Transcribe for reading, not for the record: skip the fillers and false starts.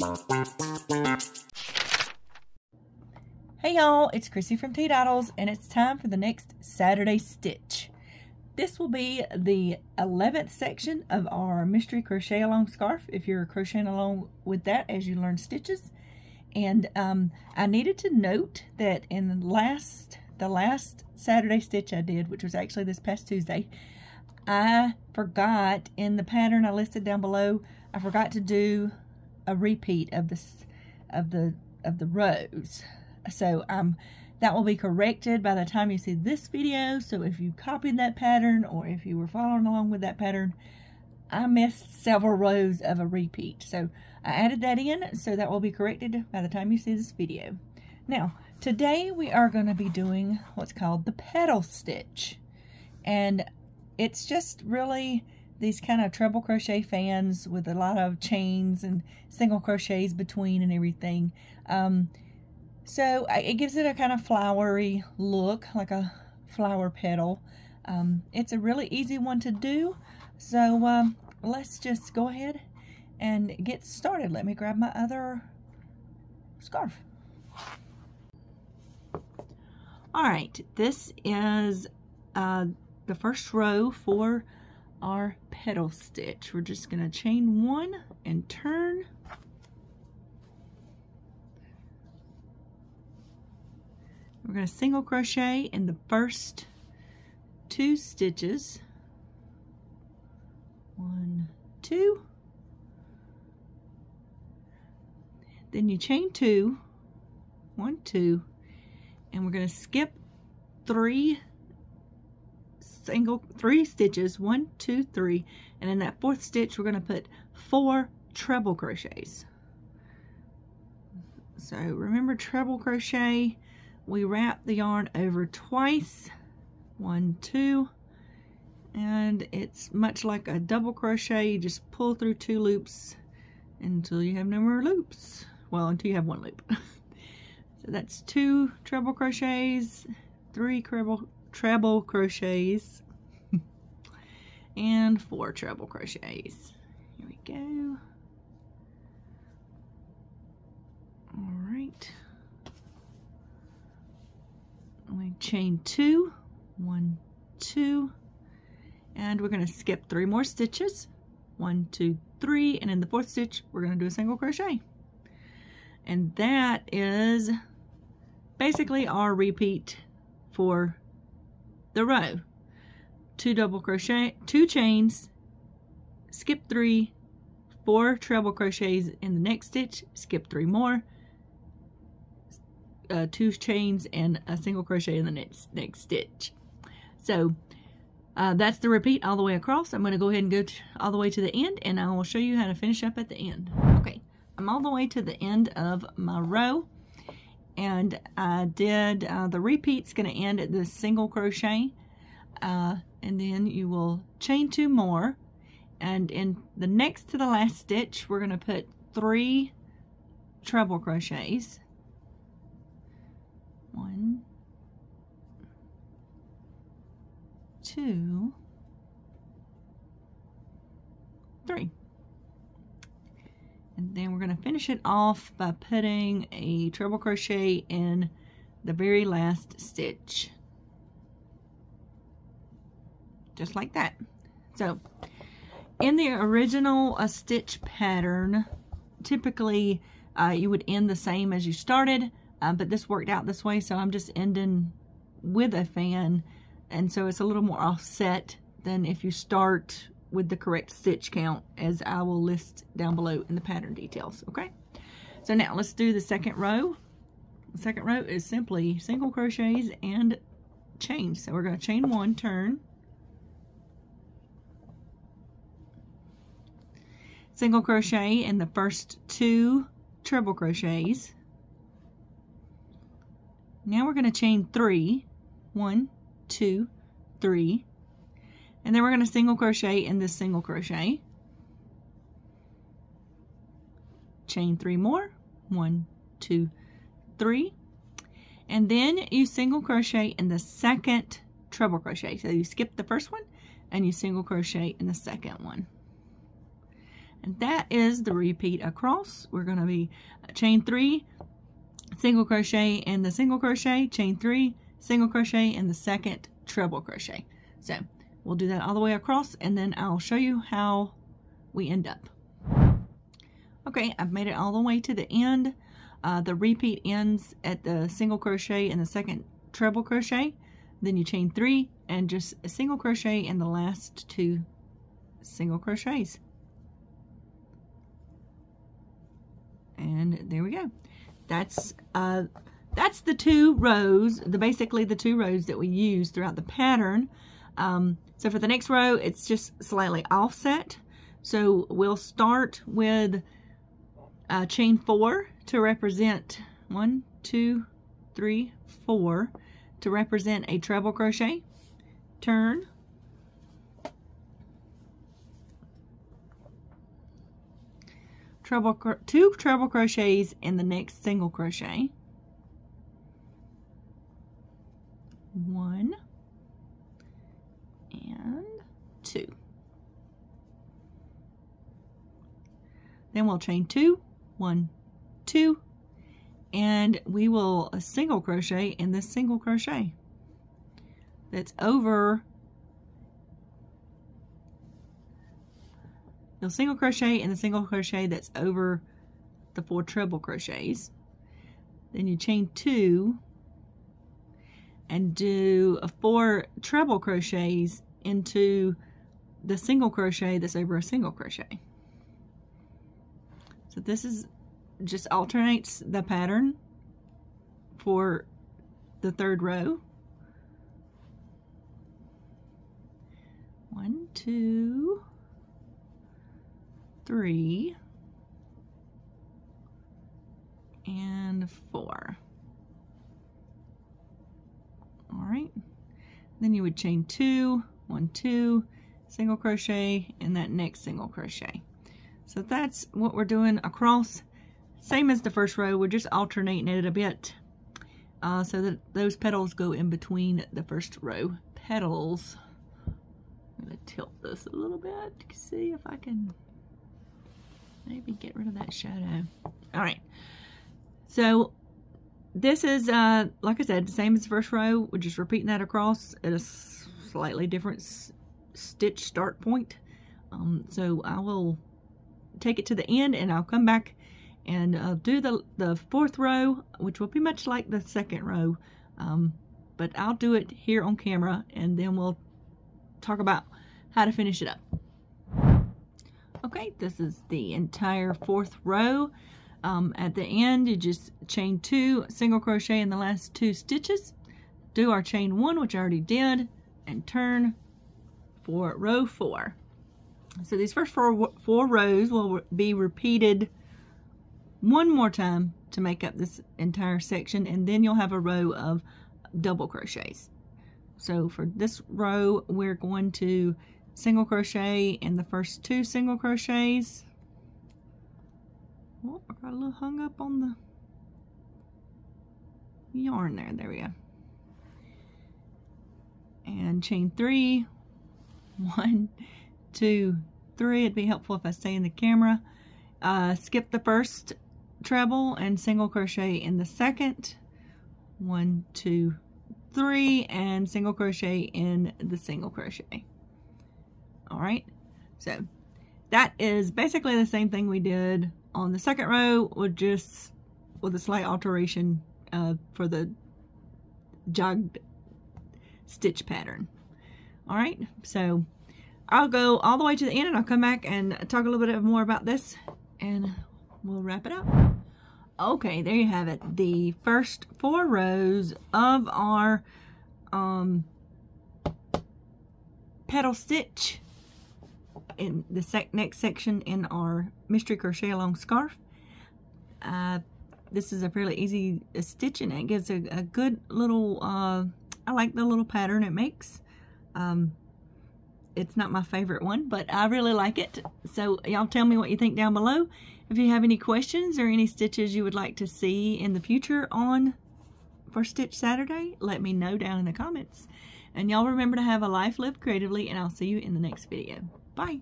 Hey y'all, it's Chrissy from Teadoddles, and it's time for the next Saturday stitch. This will be the 11th section of our mystery crochet along scarf, if you're crocheting along with that as you learn stitches. And I needed to note that in the last Saturday stitch I did, which was actually this past Tuesday, I forgot in the pattern I listed down below, I forgot to do a repeat of the rows. So that will be corrected by the time you see this video. So if you copied that pattern or if you were following along with that pattern, I missed several rows of a repeat. So I added that in, so that will be corrected by the time you see this video. Now, today we are going to be doing what's called the petal stitch. And it's just really these kind of treble crochet fans with a lot of chains and single crochets between and everything. So it gives it a kind of flowery look, like a flower petal. It's a really easy one to do. So let's just go ahead and get started. Let me grab my other scarf. All right, this is the first row for our petal stitch. We're just going to chain one and turn. We're going to single crochet in the first 2 stitches. 1, 2. Then you chain 2, 1, 2, and we're going to skip 3 stitches, 1, 2, 3, and in that 4th stitch we're going to put 4 treble crochets. So remember, treble crochet, we wrap the yarn over twice, 1, 2, and it's much like a double crochet. You just pull through 2 loops until you have no more loops. Well, until you have 1 loop. So that's 2 treble crochets, 3 treble crochets, and 4 treble crochets. Here we go. All right. We chain 2, 1, 2, and we're going to skip 3 more stitches, 1, 2, 3, and in the 4th stitch we're going to do a single crochet. And that is basically our repeat for the row. 2 double crochet, 2 chains, skip 3, 4 treble crochets in the next stitch, skip 3 more, 2 chains and a single crochet in the next stitch. So that's the repeat all the way across. I'm going to go ahead and go all the way to the end, and I will show you how to finish up at the end. Okay, I'm all the way to the end of my row, and I did the repeat's going to end at this single crochet, and then you will chain 2 more, and in the next to the last stitch we're going to put 3 treble crochets. 1, 2, 3. And then we're going to finish it off by putting a treble crochet in the very last stitch. Just like that. So in the original stitch pattern, typically you would end the same as you started. But this worked out this way, so I'm just ending with a fan, and so it's a little more offset than if you start with the correct stitch count, as I will list down below in the pattern details. Okay, so now let's do the second row. The second row is simply single crochets and chains. So we're going to chain 1, turn, single crochet in the first 2 treble crochets. Now we're going to chain 3, 1, 2, 3, and then we're going to single crochet in this single crochet. Chain 3 more, 1, 2, 3, and then you single crochet in the second treble crochet. So you skip the first one and you single crochet in the second one. And that is the repeat across. We're going to be chain 3, single crochet in the single crochet, chain 3, single crochet in the second treble crochet. So we'll do that all the way across, and then I'll show you how we end up. Okay, I've made it all the way to the end. The repeat ends at the single crochet in the second treble crochet. Then you chain 3 and just a single crochet in the last 2 single crochets. And there we go. That's the 2 rows, basically the 2 rows that we use throughout the pattern. So for the next row, it's just slightly offset. So we'll start with chain 4 to represent 1, 2, 3, 4 to represent a treble crochet. Turn. Two treble crochets in the next single crochet. 1 and 2. Then we'll chain 2, 1, 2, and we will single crochet in this single crochet that's over. You'll single crochet in the single crochet that's over the 4 treble crochets. Then you chain 2 and do 4 treble crochets into the single crochet that's over a single crochet. So this is just alternates the pattern for the 3rd row. 1, 2, 3, and 4. All right. Then you would chain 2, 1, 2, single crochet in that next single crochet. So that's what we're doing across. Same as the first row, we're just alternating it a bit so that those petals go in between the first row petals. I'm going to tilt this a little bit to see if I can maybe get rid of that shadow. All right. So this is, like I said, the same as the first row. We're just repeating that across at a slightly different stitch start point. So I will take it to the end and I'll come back and do the 4th row, which will be much like the 2nd row. But I'll do it here on camera and then we'll talk about how to finish it up. Okay, this is the entire 4th row. At the end, you just chain 2, single crochet in the last 2 stitches. Do our chain 1, which I already did, and turn for row 4. So these first four rows will be repeated one more time to make up this entire section, and then you'll have a row of double crochets. So for this row, we're going to single crochet in the first 2 single crochets. Oh, I got a little hung up on the yarn there. There we go. And chain 3, 1, 2, 3. It'd be helpful if I stay in the camera. Skip the first treble and single crochet in the second. 1, 2, 3, and single crochet in the single crochet. All right, so that is basically the same thing we did on the 2nd row, with a slight alteration for the jogged stitch pattern. All right, so I'll go all the way to the end and I'll come back and talk a little bit more about this and we'll wrap it up. Okay, there you have it. The first 4 rows of our petal stitch in the next section in our mystery crochet along scarf. This is a fairly easy stitch and it gives a good little, I like the little pattern it makes. It's not my favorite one, but I really like it. So y'all tell me what you think down below. If you have any questions or any stitches you would like to see in the future for Stitch Saturday, let me know down in the comments. And y'all remember to have a life lived creatively, and I'll see you in the next video. Bye.